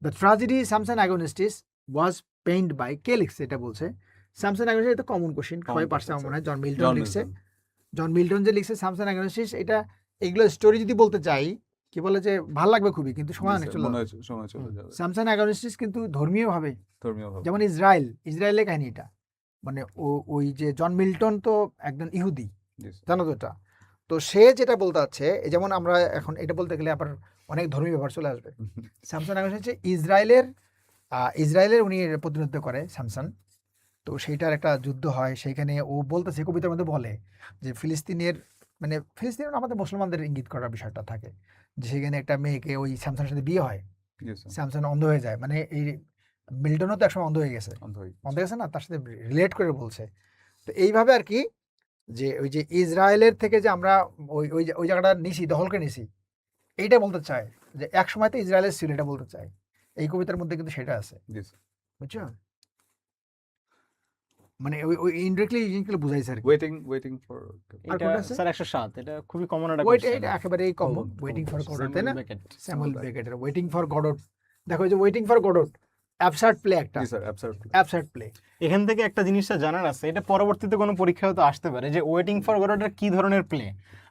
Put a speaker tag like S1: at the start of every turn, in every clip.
S1: The tragedy Samson Agonistes was penned by, কে লিখছে এটা বলছে? স্যামসন অ্যাগোনিস্টিস, এটা কমন কোশ্চেন, সবাই পারছে আমার মনে হয়। জন মিল্টন লিখছে। জন মিল্টন যে লিখছে স্যামসন অ্যাগোনিস্টিস, এটা এগুলো স্টোরি যদি বলতে চাই, কি বলে যে ভাল লাগবে খুবই, কিন্তু সময় অনেক চলে যাবে।
S2: সময় চলে যাবে।
S1: স্যামসন অ্যাগোনিস্টিস কিন্তু ধর্মীয়ভাবে,
S2: ধর্মীয়ভাবে।
S1: যেমন ইসরায়েলের কাহিনী এটা, মানে ওই যে জন মিল্টন তো একজন ইহুদি, জানো তো এটা? তো সে যেটা বলতে চাচ্ছে, যেমন আমরা এখন এটা বলতে গেলে আবার অনেক ধর্মীয় ব্যাপার চলে আসবে। স্যামসন অ্যাগোনিস্টিস হচ্ছে ইসরায়েলের উনি প্রতিনিধিত্ব করে স্যামসন। তো সেইটার একটা যুদ্ধ হয়, সেইখানে ও বলতেছে, কবিতার মধ্যে বলে যে ফিলিস্তিনের আমাদের মুসলমানদের ইঙ্গিত করার বিষয়টা থাকে, যে সেখানে একটা মেয়েকে ওই স্যামসনের সাথে বিয়ে হয়, স্যামসন অন্ধ হয়ে যায়, মানে এই মিল্টনও তো একসময় অন্ধ হয়ে গেছে না, তার সাথে রিলেট করে বলছে। তো এইভাবে আর কি, যে ওই যে ইসরায়েলের থেকে যে আমরা ওই জায়গাটা নিছি, দখল করে নিছি, এইটা বলতে চায়, যে এক সময় তো ইসরায়েলের ছিল, এটা বলতে চায় এই কবিতার মধ্যে, কিন্তু সেটা আছে, বুঝছো? মানে ওই ইনডিরেক্টলি বুঝাইছে আর কি।
S2: ওয়েটিং ফর,
S3: এটা স্যার 107, এটা খুবই কমন একটা
S1: ওয়েট,
S3: কোশ্চেন।
S1: এটা একেবারেই কমন, ওয়েটিং ফর গডট, তাই না?
S3: বেকেট।
S1: স্যামুয়েল বেকেটের ওয়েটিং ফর গডট। দেখো এই যে waiting for Godot, absurd play একটা,
S2: জি স্যার,
S1: অ্যাবসার্ড প্লে।
S3: এখান থেকে একটা জিনিসটা জানার আছে, এটা পরবর্তীতে কোনো পরীক্ষায় তো আসতে পারে, যে ওয়েটিং ফর গডটের কি ধরনের প্লে।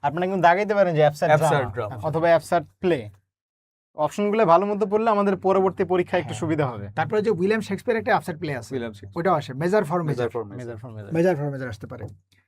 S3: আপনারা কিন্তু দাগাইতে পারেন যে অ্যাবসার্ড ড্রামা অথবা অ্যাবসার্ড প্লে। অপশনগুলো ভালো মতো পড়লে আমাদের পরবর্তী পরীক্ষায় একটু সুবিধা হবে।
S1: তারপরে যে উইলিয়াম শেক্সপিয়ার একটা অ্যাবসার্ড প্লে আছে, ওটাও আসে, measure for measure,
S3: measure for measure.
S1: Measure for measure আসতে পারে।